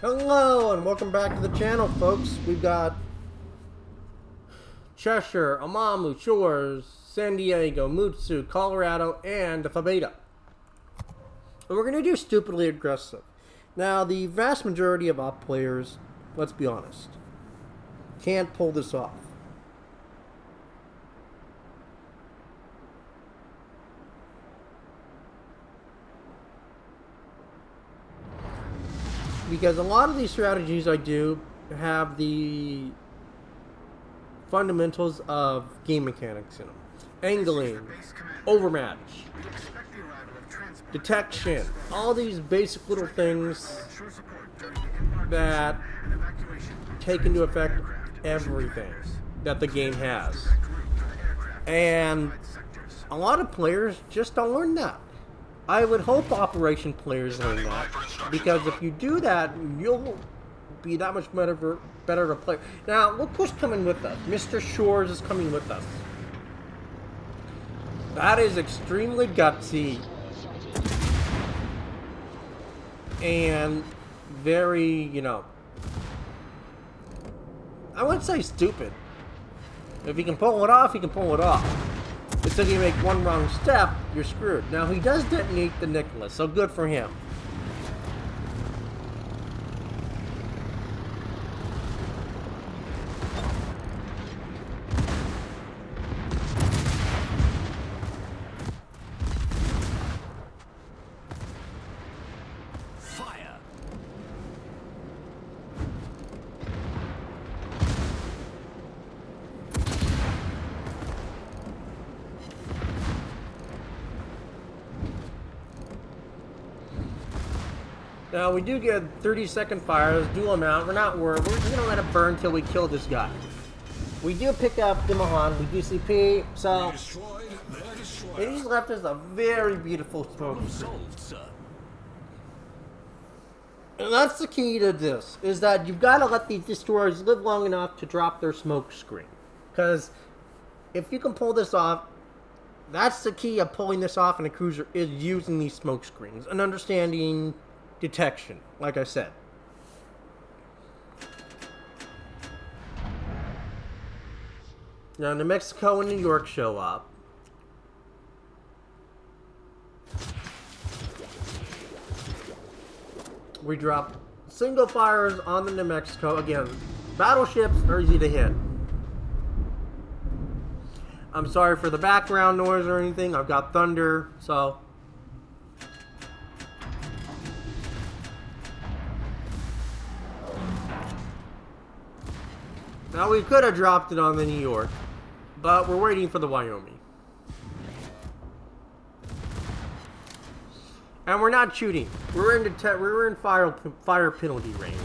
Hello and welcome back to the channel, folks. We've got Cheshire, Amamu, Shores, San Diego, Mutsu, Colorado, and Fabeda. And we're going to do Stupidly Aggressive. Now, the vast majority of op players, let's be honest, can't pull this off. Because a lot of these strategies I do have the fundamentals of game mechanics in them. Angling, overmatch, detection, all these basic little things that take into effect everything that the game has. And a lot of players just don't learn that. I would hope Operation players learn that, because if you do that, you'll be that much better to play. Now, look who's coming with us. Mr. Shores is coming with us. That is extremely gutsy and very, I wouldn't say stupid. If he can pull it off, he can pull it off. Until you make one wrong step, you're screwed. Now, he does detonate the Nicholas, so good for him. Now, we do get 30-second fires, dual amount. We're not worried. We're just going to let it burn until we kill this guy. We do pick up Dimahan. We do CP, so he's left us a very beautiful smoke screen. And that's the key to this, is that you've got to let these destroyers live long enough to drop their smoke screen. Because if you can pull this off, that's the key of pulling this off in a cruiser, is using these smoke screens and understanding detection, like I said. Now, New Mexico and New York show up. We drop single fires on the New Mexico. Again, battleships are easy to hit. I'm sorry for the background noise or anything. I've got thunder, so... Now, we could have dropped it on the New York, but we're waiting for the Wyoming. And we're not shooting. We're in fire penalty range.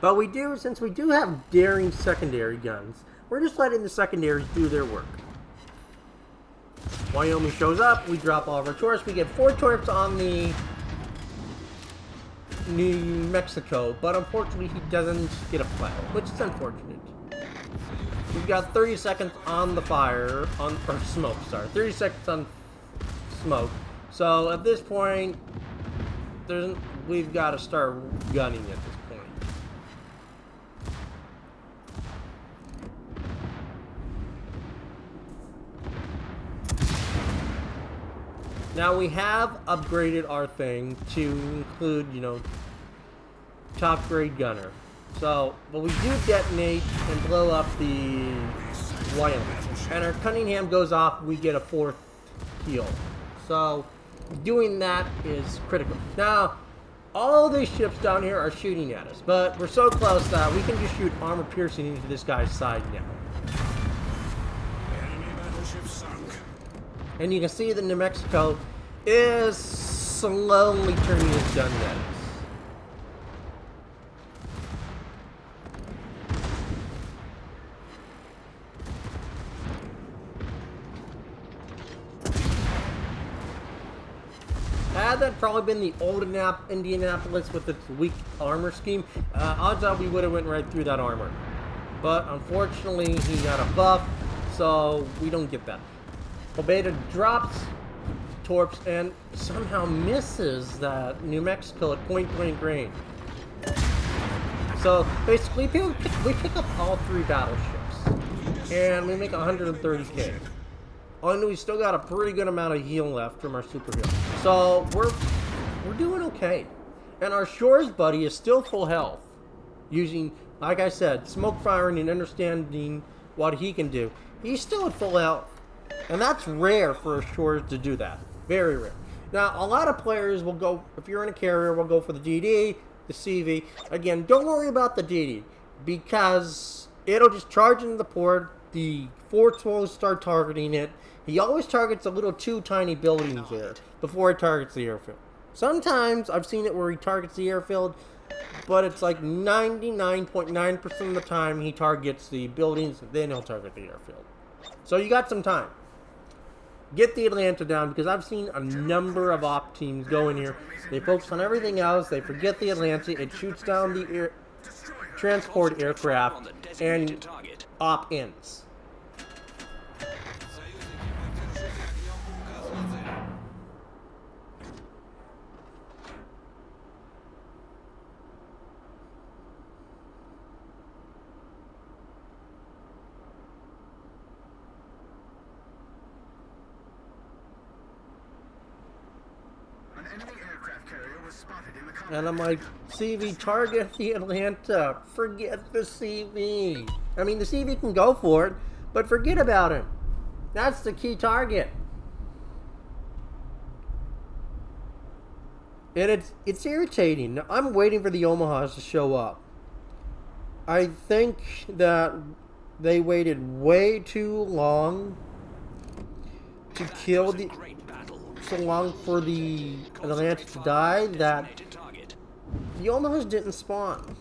But we do, since we do have daring secondary guns, we're just letting the secondaries do their work. Wyoming shows up. We drop all of our torps. We get 4 torps on the New Mexico, but unfortunately he doesn't get a flag, which is unfortunate. We've got 30 seconds on the fire, or smoke, sorry. 30 seconds on smoke. So at this point, we've got to start gunning at this point. Now we have upgraded our thing to include, top grade gunner. So, but we do detonate and blow up the Wyoming. And our Cunningham goes off, we get a 4th heal. So, doing that is critical. Now, all these ships down here are shooting at us, but we're so close that we can just shoot armor piercing into this guy's side now. Enemy battleship sunk. And you can see the New Mexico is slowly turning its gun at us. Had that probably been the old Indianapolis with its weak armor scheme, odds are we would have went right through that armor. But unfortunately, he got a buff, so we don't get that. Fabeda drops torps and somehow misses that New Mexico at point blank range. So basically, we pick up all 3 battleships, and we make 130k. And we still got a pretty good amount of heal left from our super heal. So we're doing okay. And our Shores buddy is still full health, using, like I said, smoke firing and understanding what he can do. He's still at full health, and that's rare for a Shores to do that. Very rare. Now, a lot of players will go, if you're in a carrier, will go for the DD, the CV. Again, don't worry about the DD, because it'll just charge into the port. The forts will start targeting it. He always targets the little 2 tiny buildings there before he targets the airfield. Sometimes I've seen it where he targets the airfield, but it's like 99.9% of the time he targets the buildings, then he'll target the airfield. So you got some time. Get the Atlanta down, because I've seen a number of op teams go in here. They focus on everything else. They forget the Atlanta. It shoots down the transport aircraft, and op ends. And I'm like, CV, target the Atlanta. Forget the CV. I mean, the CV can go for it, but forget about him. That's the key target. And it's irritating. I'm waiting for the Omahas to show up. I think that they waited way too long to kill the... so long for the Atlanta to die that the Omahas didn't spawn.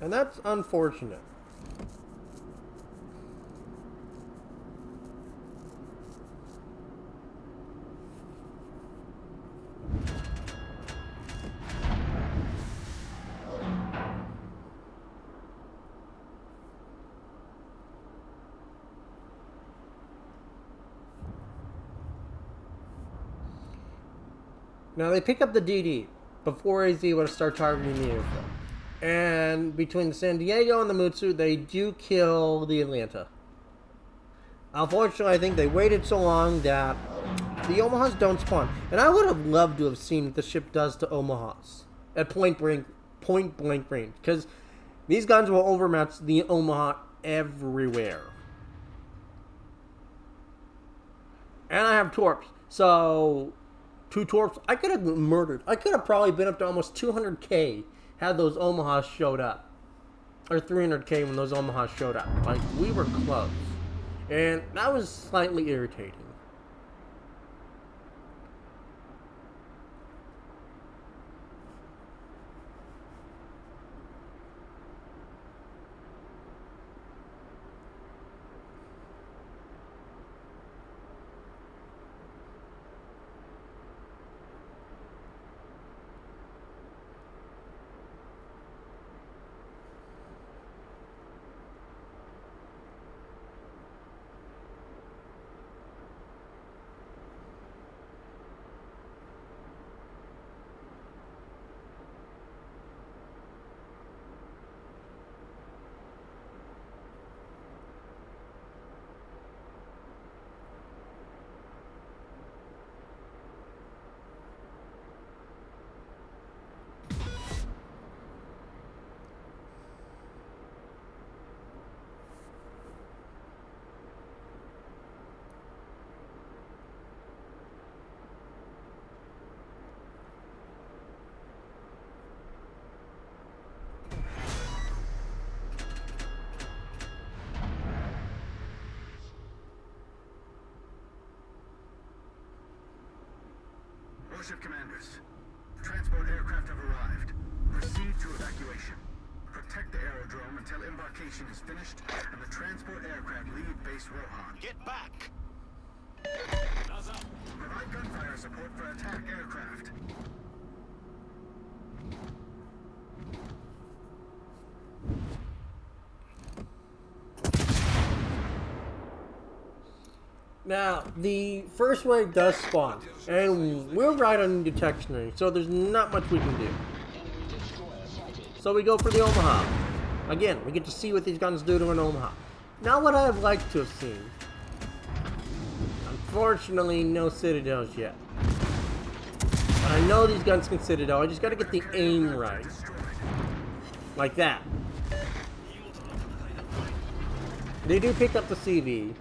And that's unfortunate. Now they pick up the DD before he's able to start targeting the airfield. And between the San Diego and the Mutsu, they do kill the Atlanta. Unfortunately, I think they waited so long that the Omahas don't spawn. And I would have loved to have seen what the ship does to Omahas at point blank range. Because these guns will overmatch the Omaha everywhere. And I have torps. So 2 torps, I could have murdered. I could have probably been up to almost 200k had those Omahas showed up. Or 300k when those Omahas showed up. Like, we were close. And that was slightly irritating. Warship commanders, transport aircraft have arrived. Proceed to evacuation. Protect the aerodrome until embarkation is finished and the transport aircraft leave base Rohan. Get back! Provide gunfire support for attack aircraft. Now, the first wave does spawn, and we're right on detection range, so there's not much we can do. So we go for the Omaha. Again, we get to see what these guns do to an Omaha. Not what I'd like to have seen. Unfortunately, no Citadels yet. But I know these guns can Citadel, I just gotta get the aim right. Like that. They do pick up the CV.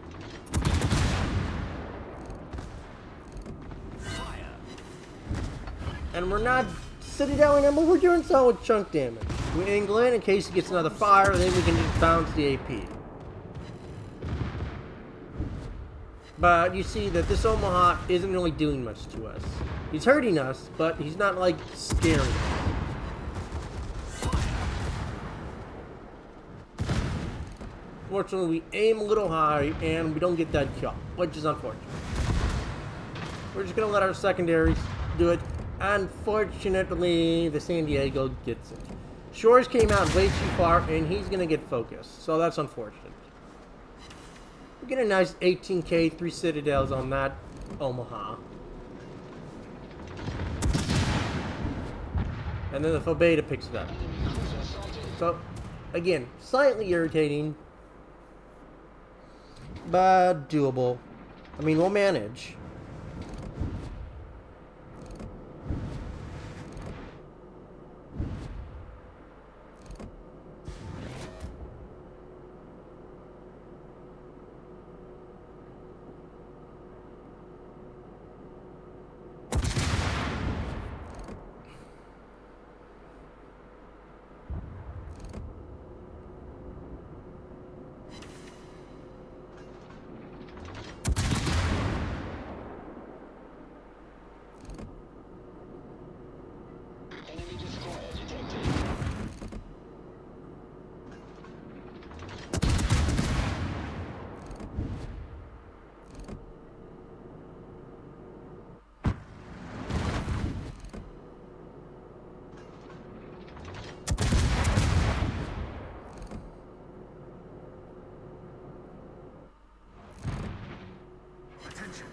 And we're not Citadeling him, but we're doing solid chunk damage. We angle in case he gets another fire, then we can just bounce the AP. But you see that this Omaha isn't really doing much to us. He's hurting us, but he's not like scaring us. Fortunately, we aim a little high and we don't get that kill, which is unfortunate. We're just gonna let our secondaries do it. Unfortunately, the San Diego gets it. Shores came out way too far and he's gonna get focused, so that's unfortunate. We get a nice 18k, 3 Citadels on that Omaha. And then the Fobeta picks it up. So, again, slightly irritating, but doable. I mean, we'll manage. Attention.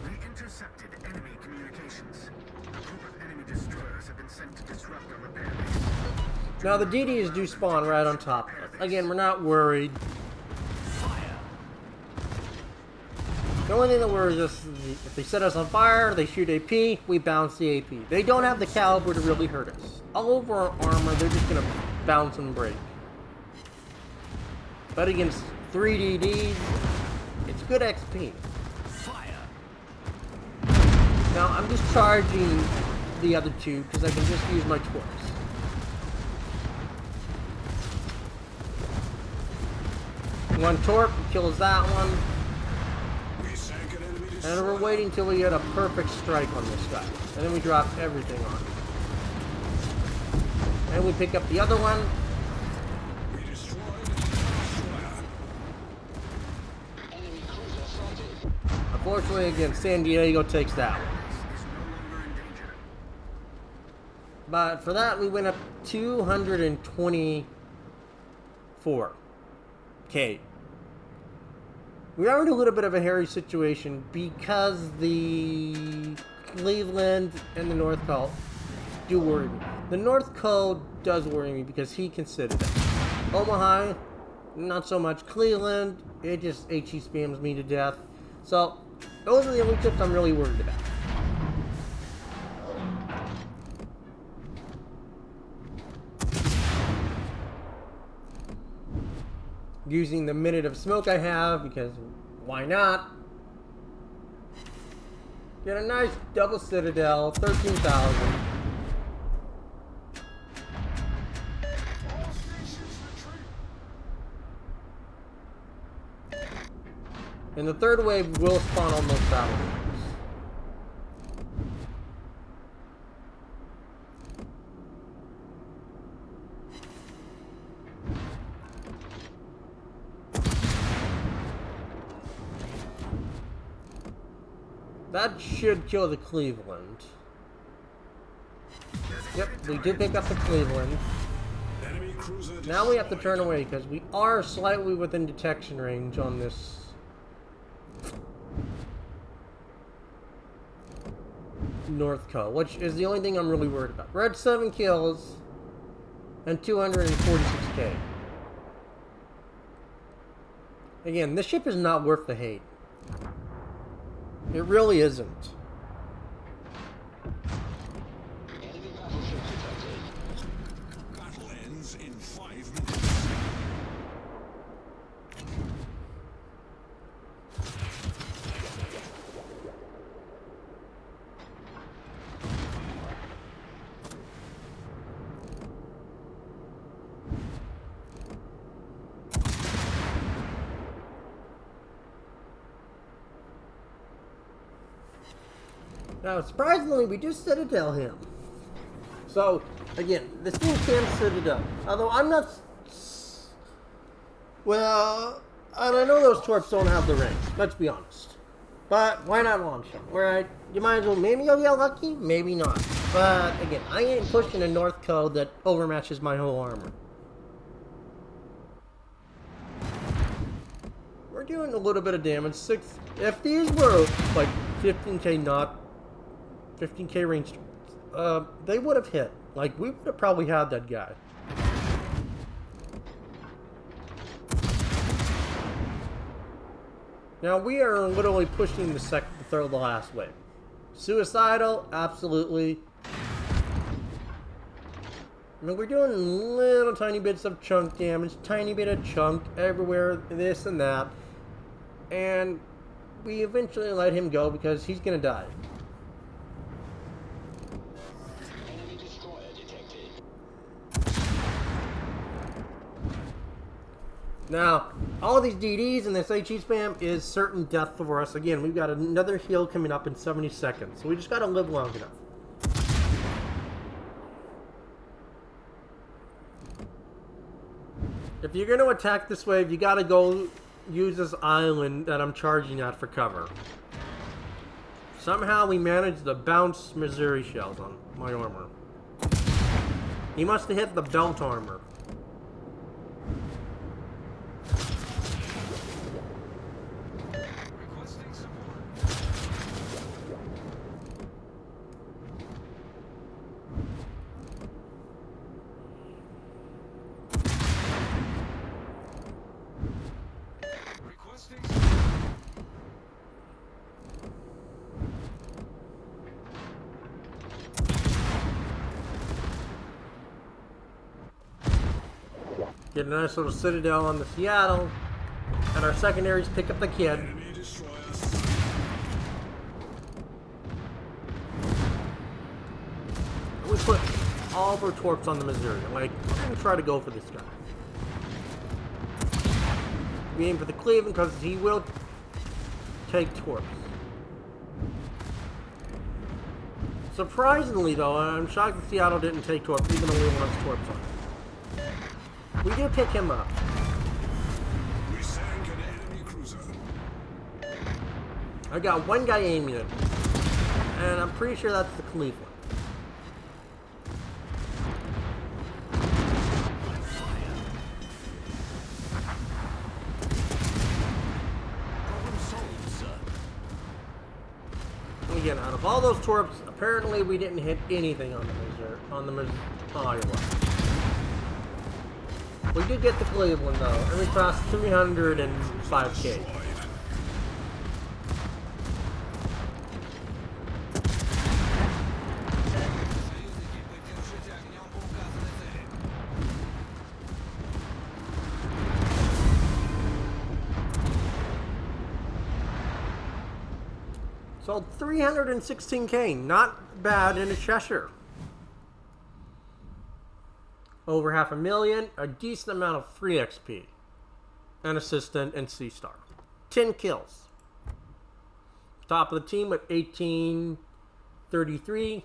We intercepted enemy communications. A group of enemy destroyers have been sent to disrupt our repair base. Now the DDs do spawn right on top of us. Again, we're not worried. The only thing that worries us is if they set us on fire, they shoot AP, we bounce the AP. They don't have the caliber to really hurt us. All over our armor, they're just gonna bounce and break. But against 3 DDs, it's good XP. Now I'm just charging the other two because I can just use my torps. One torp kills that one. And we're waiting till we get a perfect strike on this guy. And then we drop everything on him. And we pick up the other one. Unfortunately, again, San Diego takes that one. But for that, we went up 224K. We are in a little bit of a hairy situation because the Cleveland and the North Code do worry me. The North Code does worry me because he considered it. Omaha, not so much. Cleveland, it just HE spams me to death. So, those are the only tips I'm really worried about. Using the minute of smoke I have, because why not? Get a nice double Citadel, 13,000. And the third wave will spawn on those battle waves. That should kill the Cleveland. Yep, we do pick up the Cleveland. Now we have to turn away because we are slightly within detection range on this North Coast, which is the only thing I'm really worried about. We're at 7 kills and 246k. Again, this ship is not worth the hate. It really isn't. Battle ends in 5 minutes. Now, surprisingly, we just Citadel him. So, again, this thing can Citadel. Although I'm not... Well, and I know those torps don't have the range, let's be honest. But why not launch them? Right? You might as well, maybe you'll get lucky, maybe not. But, again, I ain't pushing a North Code that overmatches my whole armor. We're doing a little bit of damage. If these were, like, 15k not... 15k range, they would have hit. Like, we would have probably had that guy. Now, we are literally pushing the third to last wave. Suicidal, absolutely. I mean, we're doing little tiny bits of chunk damage, tiny bit of chunk everywhere, this and that. And we eventually let him go because he's gonna die. Now, all of these DDs and this HE spam is certain death for us. Again, we've got another heal coming up in 70 seconds. So we just gotta live long enough. If you're gonna attack this wave, you gotta go use this island that I'm charging at for cover. Somehow we managed to bounce Missouri shells on my armor. He must have hit the belt armor. Get a nice little Citadel on the Seattle, and our secondaries pick up the kid. Enemy destroyer. We put all of our torps on the Missouri. Like, we're gonna try to go for this guy. We aim for the Cleveland because he will take torps. Surprisingly, though, I'm shocked that Seattle didn't take torps, even though we want torps on. We do pick him up. We sank an enemy cruiser. I got one guy aiming at me, and I'm pretty sure that's the Cleveland. Problem solved, sir. Again, out of all those torps, apparently we didn't hit anything on the Missouri, Iowa. We did get the Cleveland though, and we crossed 305k. Sold 316k, not bad in a Cheshire. Over 500,000, a decent amount of free XP. An assistant and C-star. 10 kills. Top of the team with 1833.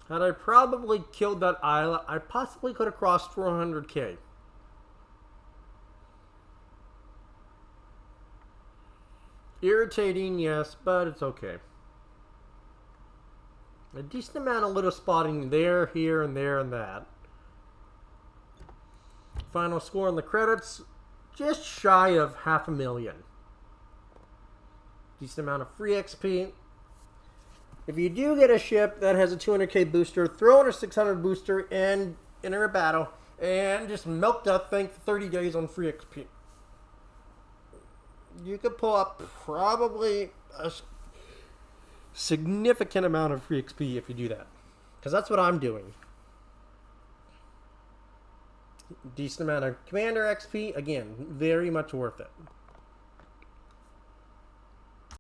Had I probably killed that islet, I possibly could have crossed 400k. Irritating, yes, but it's okay. A decent amount of little spotting there, here, and there, and that. Final score on the credits, just shy of 500,000. Decent amount of free XP. If you do get a ship that has a 200k booster, throw in a 600 booster and enter a battle, and just milk that thing for 30 days on free XP. You could pull up probably a significant amount of free XP if you do that. Because that's what I'm doing. Decent amount of commander XP. Again, very much worth it.